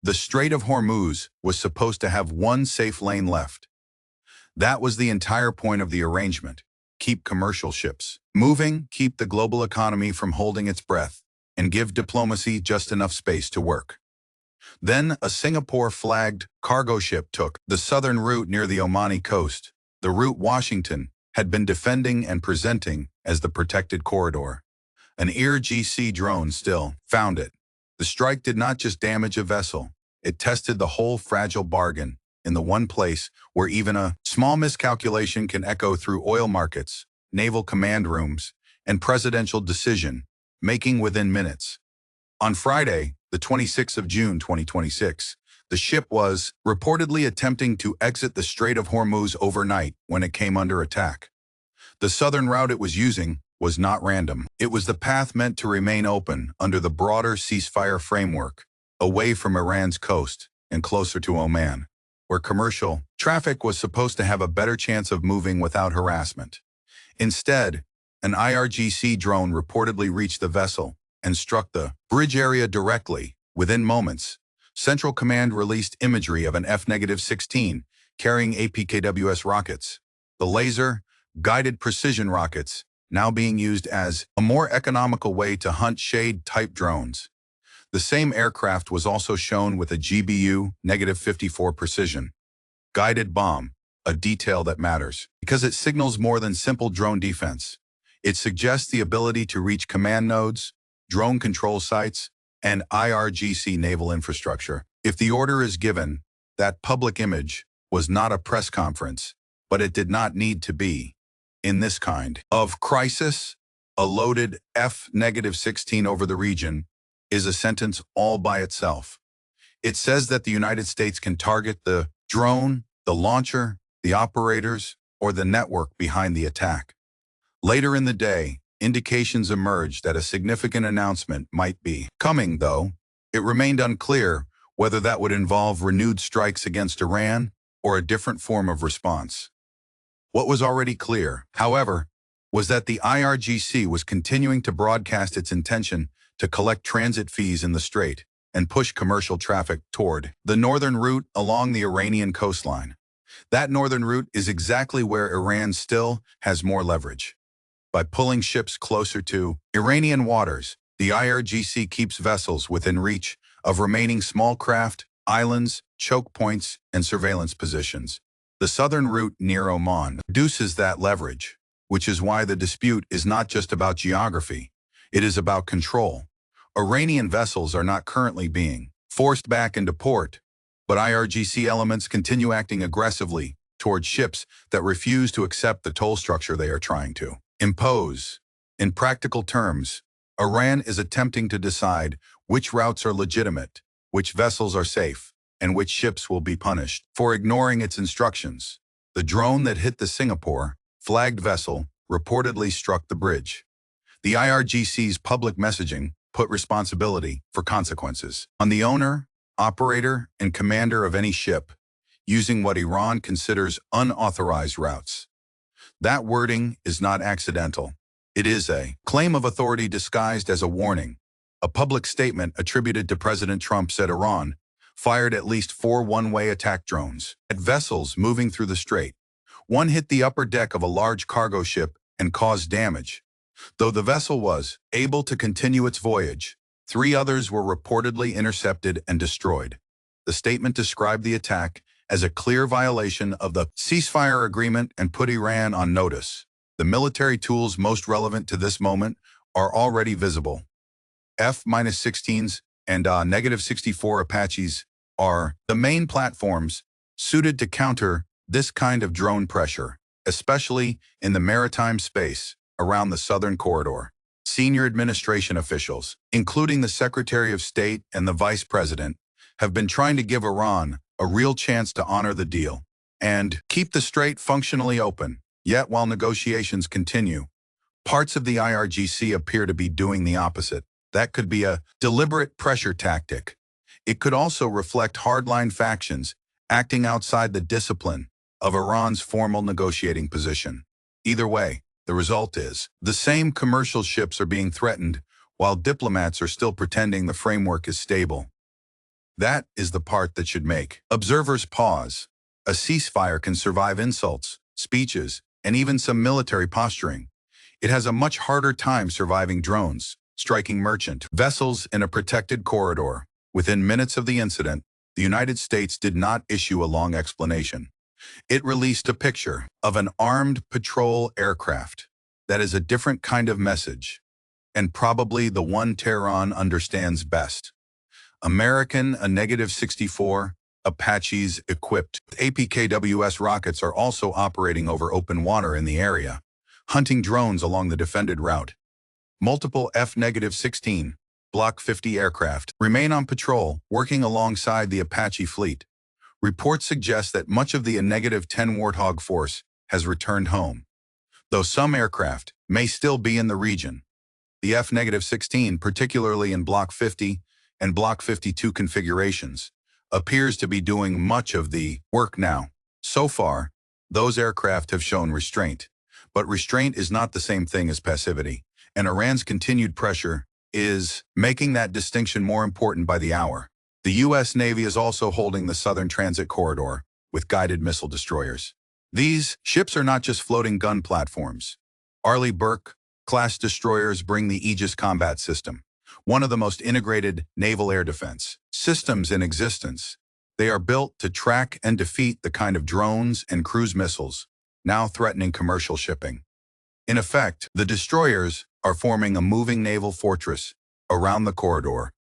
The Strait of Hormuz was supposed to have one safe lane left. That was the entire point of the arrangement. Keep commercial ships moving, keep the global economy from holding its breath, and give diplomacy just enough space to work. Then a Singapore-flagged cargo ship took the southern route near the Omani coast, the route Washington had been defending and presenting as the protected corridor. An IRGC drone still found it. The strike did not just damage a vessel, it tested the whole fragile bargain in the one place where even a small miscalculation can echo through oil markets, naval command rooms, and presidential decision-making within minutes. On Friday, the 26th of June 2026, the ship was reportedly attempting to exit the Strait of Hormuz overnight when it came under attack. The southern route it was using was not random. It was the path meant to remain open under the broader ceasefire framework, away from Iran's coast and closer to Oman, where commercial traffic was supposed to have a better chance of moving without harassment. Instead, an IRGC drone reportedly reached the vessel and struck the bridge area directly. Within moments, Central Command released imagery of an F-16 carrying APKWS rockets. The laser-guided precision rockets now being used as a more economical way to hunt shade-type drones. The same aircraft was also shown with a GBU-54 precision guided bomb, a detail that matters, because it signals more than simple drone defense. It suggests the ability to reach command nodes, drone control sites, and IRGC naval infrastructure. If the order is given, that public image was not a press conference, but it did not need to be. In this kind of crisis, a loaded F-16 over the region is a sentence all by itself. It says that the United States can target the drone, the launcher, the operators, or the network behind the attack. Later in the day, indications emerged that a significant announcement might be coming, though it remained unclear whether that would involve renewed strikes against Iran or a different form of response. What was already clear, however, was that the IRGC was continuing to broadcast its intention to collect transit fees in the strait and push commercial traffic toward the northern route along the Iranian coastline. That northern route is exactly where Iran still has more leverage. By pulling ships closer to Iranian waters, the IRGC keeps vessels within reach of remaining small craft, islands, choke points, and surveillance positions. The southern route near Oman reduces that leverage, which is why the dispute is not just about geography. It is about control. Iranian vessels are not currently being forced back into port, but IRGC elements continue acting aggressively toward ships that refuse to accept the toll structure they are trying to impose. In practical terms, Iran is attempting to decide which routes are legitimate, which vessels are safe, and which ships will be punished for ignoring its instructions. The drone that hit the Singapore-flagged vessel reportedly struck the bridge. The IRGC's public messaging put responsibility for consequences on the owner, operator, and commander of any ship using what Iran considers unauthorized routes. That wording is not accidental. It is a claim of authority disguised as a warning. A public statement attributed to President Trump said Iran fired at least 4 one-way attack drones at vessels moving through the strait. One hit the upper deck of a large cargo ship and caused damage. Though the vessel was able to continue its voyage, 3 others were reportedly intercepted and destroyed. The statement described the attack as a clear violation of the ceasefire agreement and put Iran on notice. The military tools most relevant to this moment are already visible. F-16s and -64 Apaches are the main platforms suited to counter this kind of drone pressure, especially in the maritime space around the southern corridor. Senior administration officials, including the Secretary of State and the Vice President, have been trying to give Iran a real chance to honor the deal and keep the strait functionally open. Yet, while negotiations continue, parts of the IRGC appear to be doing the opposite. That could be a deliberate pressure tactic. It could also reflect hardline factions acting outside the discipline of Iran's formal negotiating position. Either way, the result is the same commercial ships are being threatened while diplomats are still pretending the framework is stable. That is the part that should make observers pause. A ceasefire can survive insults, speeches, and even some military posturing. It has a much harder time surviving drones, striking merchant vessels in a protected corridor. Within minutes of the incident, the United States did not issue a long explanation. It released a picture of an armed patrol aircraft. That is a different kind of message, and probably the one Tehran understands best. American A-64 Apaches equipped with APKWS rockets are also operating over open water in the area, hunting drones along the defended route. Multiple F-16 Block 50 aircraft remain on patrol, working alongside the Apache fleet. Reports suggest that much of the A-10 Warthog force has returned home, though some aircraft may still be in the region. The F-16, particularly in Block 50 and Block 52 configurations, appears to be doing much of the work now. So far, those aircraft have shown restraint, but restraint is not the same thing as passivity, and Iran's continued pressure is making that distinction more important by the hour. The U.S. Navy is also holding the southern transit corridor with guided missile destroyers. These ships are not just floating gun platforms. Arleigh Burke-class destroyers bring the Aegis combat system, one of the most integrated naval air defense systems in existence. They are built to track and defeat the kind of drones and cruise missiles now threatening commercial shipping. In effect, the destroyers are forming a moving naval fortress around the corridor,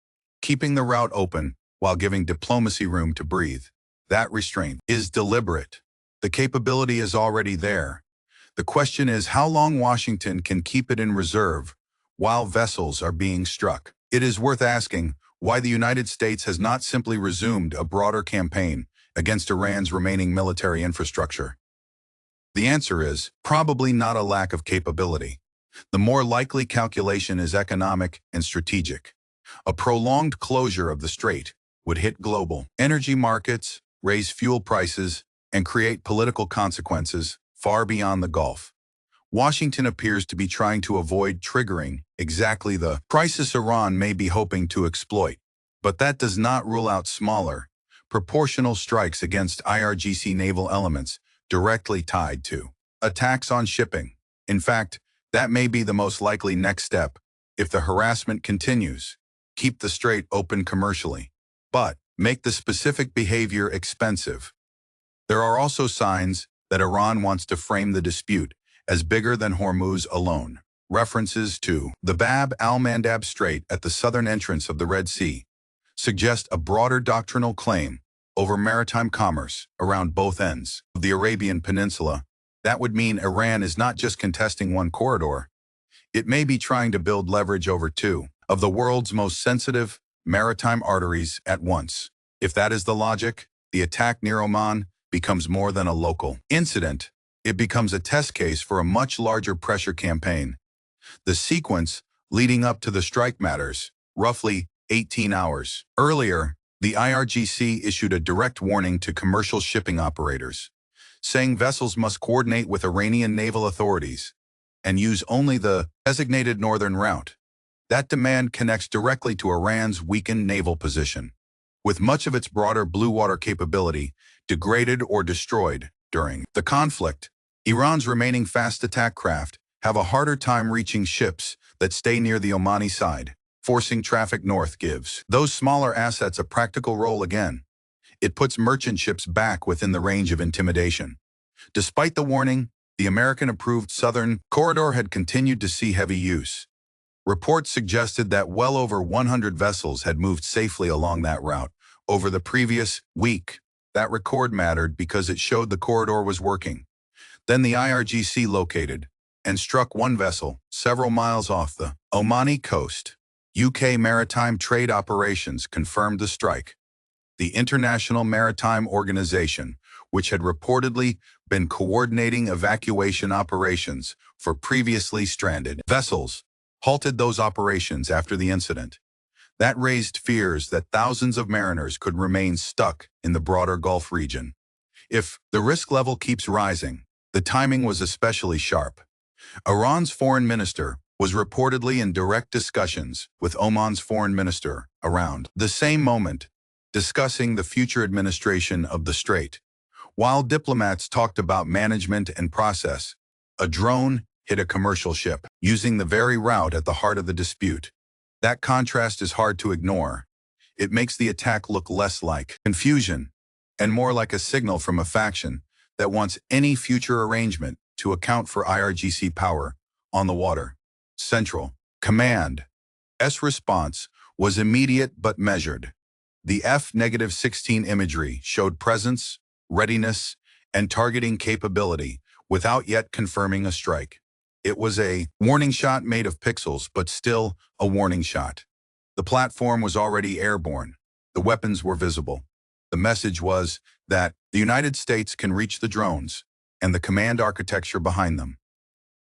keeping the route open while giving diplomacy room to breathe. That restraint is deliberate. The capability is already there. The question is how long Washington can keep it in reserve while vessels are being struck. It is worth asking why the United States has not simply resumed a broader campaign against Iran's remaining military infrastructure. The answer is probably not a lack of capability. The more likely calculation is economic and strategic. A prolonged closure of the strait would hit global energy markets, raise fuel prices, and create political consequences far beyond the Gulf. Washington appears to be trying to avoid triggering exactly the crisis Iran may be hoping to exploit, but that does not rule out smaller, proportional strikes against IRGC naval elements directly tied to attacks on shipping. In fact, that may be the most likely next step if the harassment continues. Keep the strait open commercially, but make the specific behavior expensive. There are also signs that Iran wants to frame the dispute as bigger than Hormuz alone. References to the Bab al-Mandab Strait at the southern entrance of the Red Sea suggest a broader doctrinal claim over maritime commerce around both ends of the Arabian Peninsula. That would mean Iran is not just contesting one corridor. It may be trying to build leverage over two of the world's most sensitive maritime arteries at once. If that is the logic, the attack near Oman becomes more than a local incident. It becomes a test case for a much larger pressure campaign. The sequence leading up to the strike matters, roughly 18 hours. Earlier, the IRGC issued a direct warning to commercial shipping operators, saying vessels must coordinate with Iranian naval authorities and use only the designated northern route. That demand connects directly to Iran's weakened naval position, with much of its broader blue water capability degraded or destroyed during the conflict. Iran's remaining fast attack craft have a harder time reaching ships that stay near the Omani side. Forcing traffic north gives those smaller assets a practical role again. It puts merchant ships back within the range of intimidation. Despite the warning, the American-approved southern corridor had continued to see heavy use. Reports suggested that well over 100 vessels had moved safely along that route over the previous week. That record mattered because it showed the corridor was working. Then the IRGC located and struck one vessel several miles off the Omani coast. UK Maritime Trade Operations confirmed the strike. The International Maritime Organization, which had reportedly been coordinating evacuation operations for previously stranded vessels, halted those operations after the incident. That raised fears that thousands of mariners could remain stuck in the broader Gulf region. If the risk level keeps rising, the timing was especially sharp. Iran's foreign minister was reportedly in direct discussions with Oman's foreign minister around the same moment. discussing the future administration of the strait. While diplomats talked about management and process, a drone hit a commercial ship, using the very route at the heart of the dispute. That contrast is hard to ignore. It makes the attack look less like confusion and more like a signal from a faction that wants any future arrangement to account for IRGC power on the water. Central Command's response was immediate but measured. The F-16 imagery showed presence, readiness, and targeting capability without yet confirming a strike. It was a warning shot made of pixels, but still a warning shot. The platform was already airborne. The weapons were visible. The message was that the United States can reach the drones and the command architecture behind them.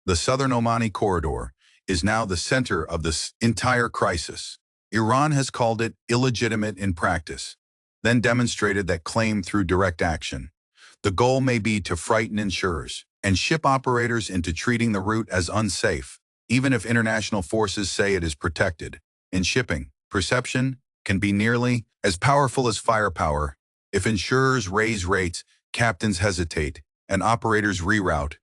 The southern Omani corridor is now the center of this entire crisis. Iran has called it illegitimate in practice, then demonstrated that claim through direct action. The goal may be to frighten insurers and ship operators into treating the route as unsafe, even if international forces say it is protected. In shipping, perception can be nearly as powerful as firepower. If insurers raise rates, captains hesitate, and operators reroute,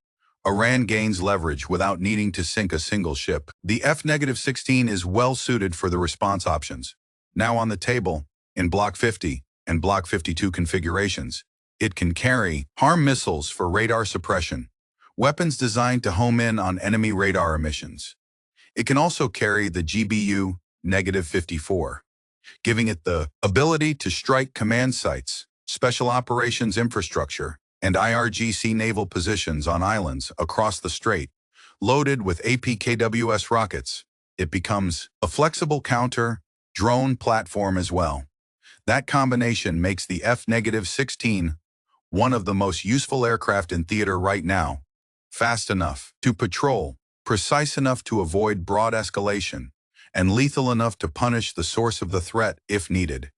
Iran gains leverage without needing to sink a single ship. The F-16 is well suited for the response options. Now on the table, in Block 50 and Block 52 configurations, it can carry HARM missiles for radar suppression, weapons designed to home in on enemy radar emissions. It can also carry the GBU-54, giving it the ability to strike command sites, special operations infrastructure, and IRGC naval positions on islands across the strait. Loaded with APKWS rockets, it becomes a flexible counter-drone platform as well. That combination makes the F-16 one of the most useful aircraft in theater right now. Fast enough to patrol, precise enough to avoid broad escalation, and lethal enough to punish the source of the threat if needed.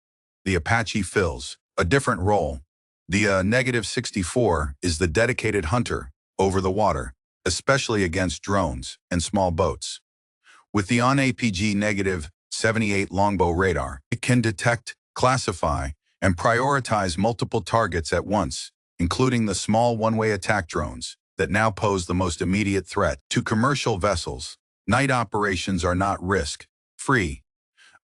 The Apache fills a different role. The -64 is the dedicated hunter over the water, especially against drones and small boats. With the APG-78 longbow radar, it can detect, classify, and prioritize multiple targets at once, including the small one-way attack drones that now pose the most immediate threat to commercial vessels. Night operations are not risk-free.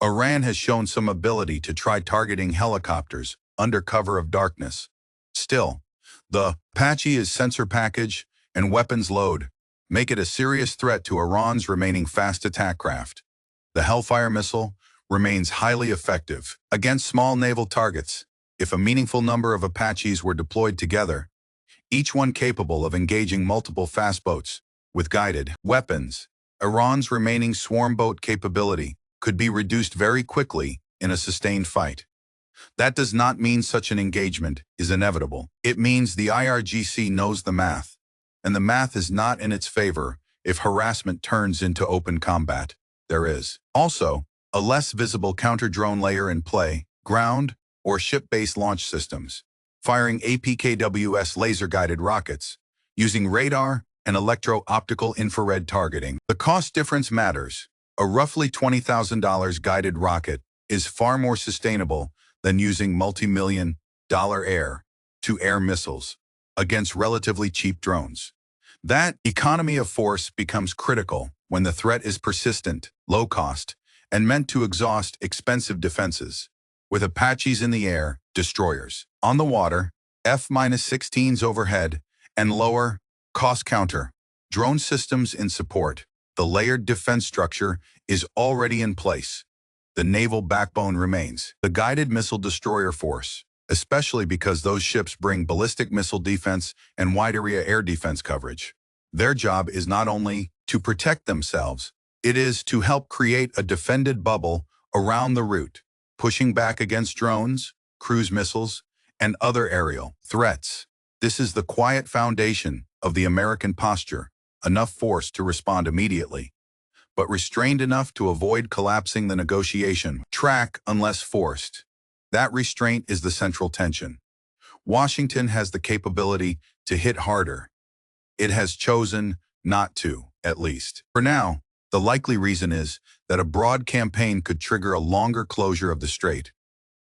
Iran has shown some ability to try targeting helicopters under cover of darkness. Still, the Apache's sensor package and weapons load make it a serious threat to Iran's remaining fast attack craft. The Hellfire missile remains highly effective against small naval targets. If a meaningful number of Apaches were deployed together, each one capable of engaging multiple fast boats with guided weapons, Iran's remaining swarm boat capability could be reduced very quickly in a sustained fight. That does not mean such an engagement is inevitable. It means the IRGC knows the math, and the math is not in its favor if harassment turns into open combat. There is also a less visible counter-drone layer in play, ground or ship-based launch systems, firing APKWS laser-guided rockets, using radar and electro-optical infrared targeting. The cost difference matters. A roughly $20,000 guided rocket is far more sustainable than using multi-million-dollar air-to-air missiles against relatively cheap drones. That economy of force becomes critical when the threat is persistent, low-cost, and meant to exhaust expensive defenses. With Apaches in the air, destroyers on the water, F-16s overhead, and lower cost counter drone systems in support, the layered defense structure is already in place. The naval backbone remains the guided missile destroyer force, especially because those ships bring ballistic missile defense and wide-area air defense coverage. Their job is not only to protect themselves, it is to help create a defended bubble around the route, pushing back against drones, cruise missiles, and other aerial threats. This is the quiet foundation of the American posture, enough force to respond immediately, but restrained enough to avoid collapsing the negotiation track unless forced. That restraint is the central tension. Washington has the capability to hit harder. It has chosen not to, at least. For now, the likely reason is that a broad campaign could trigger a longer closure of the strait.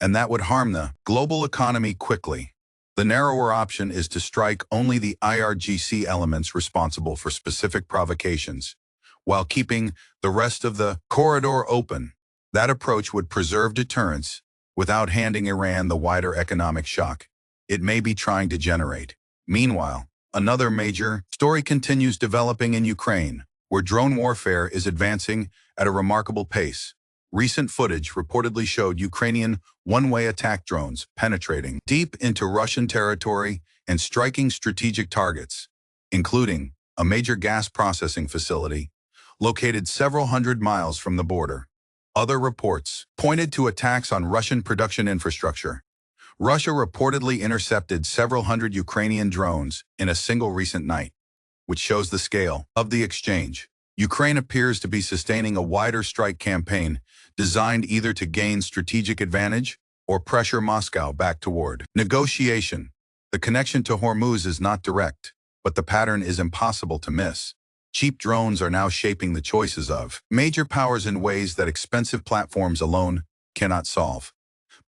and that would harm the global economy quickly. The narrower option is to strike only the IRGC elements responsible for specific provocations, while keeping the rest of the corridor open. That approach would preserve deterrence without handing Iran the wider economic shock it may be trying to generate. Meanwhile, another major story continues developing in Ukraine, where drone warfare is advancing at a remarkable pace. Recent footage reportedly showed Ukrainian one-way attack drones penetrating deep into Russian territory and striking strategic targets, including a major gas processing facility located several hundred miles from the border. Other reports pointed to attacks on Russian production infrastructure. Russia reportedly intercepted several hundred Ukrainian drones in a single recent night, which shows the scale of the exchange. Ukraine appears to be sustaining a wider strike campaign designed either to gain strategic advantage or pressure Moscow back toward negotiation. The connection to Hormuz is not direct, but the pattern is impossible to miss. Cheap drones are now shaping the choices of major powers in ways that expensive platforms alone cannot solve.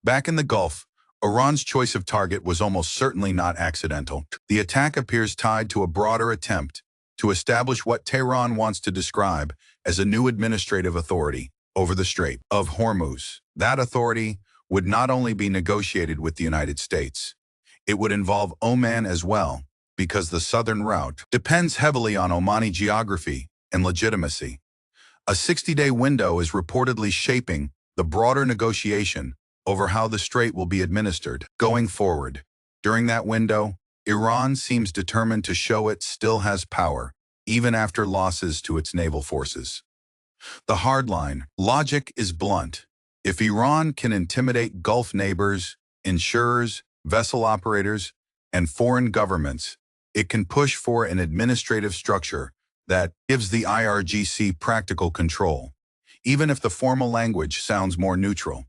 Back in the Gulf, Iran's choice of target was almost certainly not accidental. The attack appears tied to a broader attempt to establish what Tehran wants to describe as a new administrative authority over the Strait of Hormuz. That authority would not only be negotiated with the United States, it would involve Oman as well, because the southern route depends heavily on Omani geography and legitimacy. A 60-day window is reportedly shaping the broader negotiation over how the strait will be administered going forward. During that window, Iran seems determined to show it still has power, even after losses to its naval forces. The hardline logic is blunt. If Iran can intimidate Gulf neighbors, insurers, vessel operators, and foreign governments, it can push for an administrative structure that gives the IRGC practical control, even if the formal language sounds more neutral.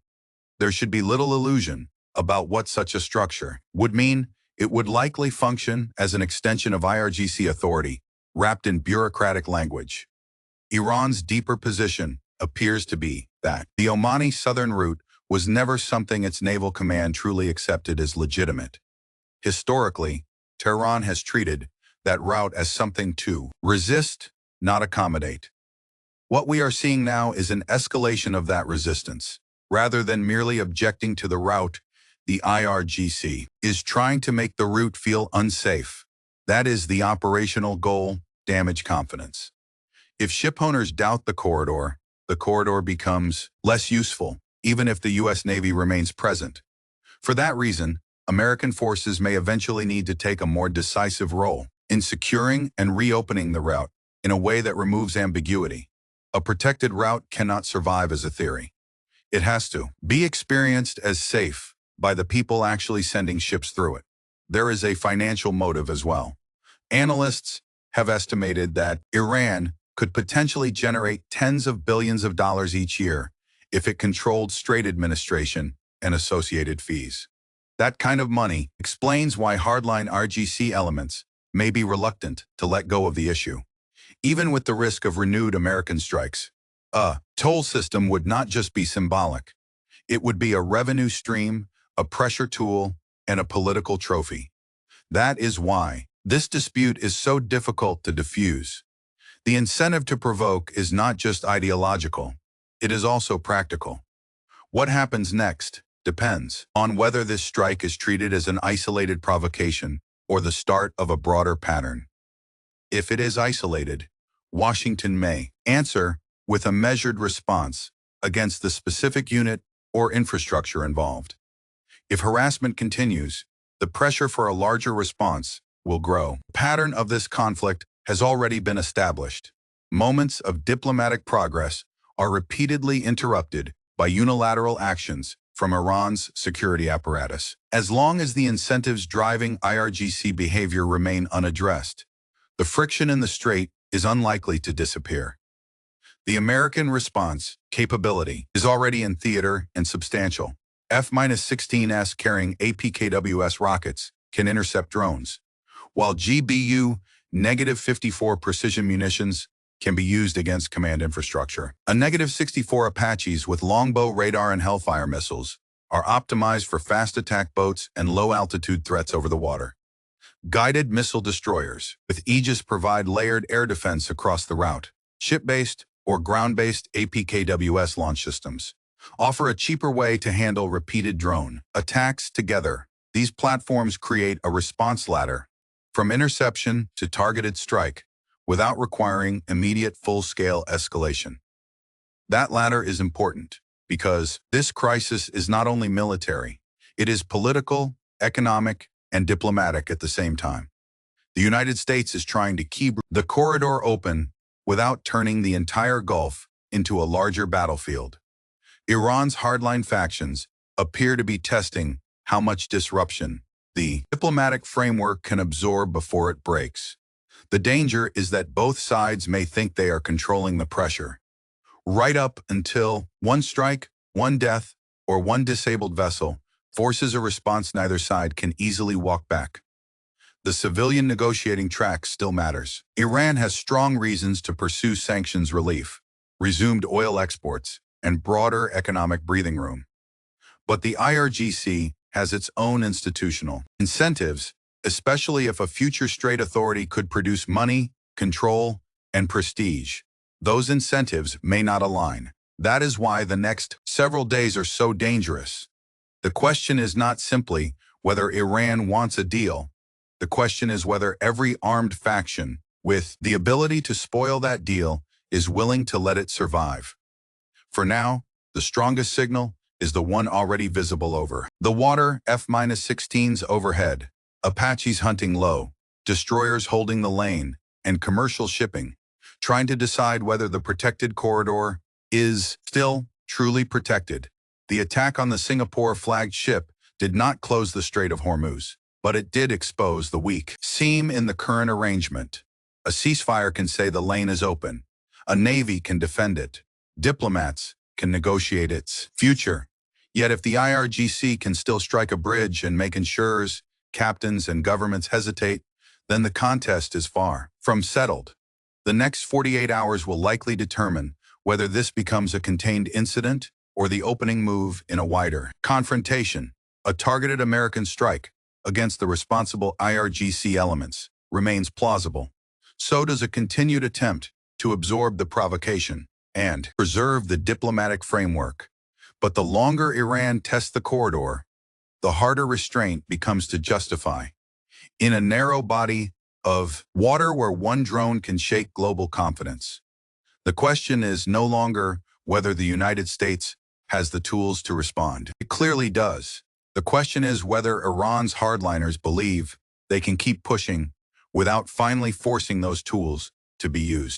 There should be little illusion about what such a structure would mean. It would likely function as an extension of IRGC authority, wrapped in bureaucratic language. Iran's deeper position appears to be that the Omani southern route was never something its naval command truly accepted as legitimate. Historically, Tehran has treated that route as something to resist, not accommodate. What we are seeing now is an escalation of that resistance. Rather than merely objecting to the route, the IRGC is trying to make the route feel unsafe. That is the operational goal: damage confidence. If shipowners doubt the corridor becomes less useful, even if the U.S. Navy remains present. For that reason, American forces may eventually need to take a more decisive role in securing and reopening the route in a way that removes ambiguity. A protected route cannot survive as a theory. It has to be experienced as safe by the people actually sending ships through it. There is a financial motive as well. Analysts have estimated that Iran could potentially generate tens of billions of dollars each year if it controlled strait administration and associated fees. That kind of money explains why hardline IRGC elements may be reluctant to let go of the issue, even with the risk of renewed American strikes. A toll system would not just be symbolic. It would be a revenue stream, a pressure tool, and a political trophy. That is why this dispute is so difficult to diffuse. The incentive to provoke is not just ideological, it is also practical. What happens next depends on whether this strike is treated as an isolated provocation or the start of a broader pattern. If it is isolated, Washington may answer with a measured response against the specific unit or infrastructure involved. If harassment continues, the pressure for a larger response will grow. The pattern of this conflict has already been established. Moments of diplomatic progress are repeatedly interrupted by unilateral actions from Iran's security apparatus. As long as the incentives driving IRGC behavior remain unaddressed, the friction in the strait is unlikely to disappear. The American response capability is already in theater and substantial. F-16s carrying APKWS rockets can intercept drones, while GBU-54 precision munitions can be used against command infrastructure. A -64 Apaches with longbow radar and Hellfire missiles are optimized for fast attack boats and low-altitude threats over the water. Guided missile destroyers with Aegis provide layered air defense across the route. Ship-based or ground-based APKWS launch systems offer a cheaper way to handle repeated drone attacks together. These platforms create a response ladder from interception to targeted strike without requiring immediate full-scale escalation. That ladder is important because this crisis is not only military, it is political, economic, and diplomatic at the same time. The United States is trying to keep the corridor open without turning the entire Gulf into a larger battlefield. Iran's hardline factions appear to be testing how much disruption the diplomatic framework can absorb before it breaks. The danger is that both sides may think they are controlling the pressure, right up until one strike, one death, or one disabled vessel forces a response neither side can easily walk back. The civilian negotiating track still matters. Iran has strong reasons to pursue sanctions relief, resumed oil exports, and broader economic breathing room. But the IRGC has its own institutional incentives, especially if a future Strait Authority could produce money, control, and prestige. Those incentives may not align. That is why the next several days are so dangerous. The question is not simply whether Iran wants a deal. The question is whether every armed faction with the ability to spoil that deal is willing to let it survive. For now, the strongest signal is the one already visible over the water, F-16s overhead, Apaches hunting low, destroyers holding the lane, and commercial shipping, trying to decide whether the protected corridor is still truly protected. The attack on the Singapore-flagged ship did not close the Strait of Hormuz, but it did expose the weak seam in the current arrangement. A ceasefire can say the lane is open. A navy can defend it. Diplomats can negotiate its future. Yet if the IRGC can still strike a bridge and make insurers, captains, and governments hesitate, then the contest is far from settled. The next 48 hours will likely determine whether this becomes a contained incident or the opening move in a wider confrontation. A targeted American strike against the responsible IRGC elements remains plausible. So does a continued attempt to absorb the provocation and preserve the diplomatic framework. But the longer Iran tests the corridor, the harder restraint becomes to justify. In a narrow body of water where one drone can shake global confidence, the question is no longer whether the United States has the tools to respond. It clearly does. The question is whether Iran's hardliners believe they can keep pushing without finally forcing those tools to be used.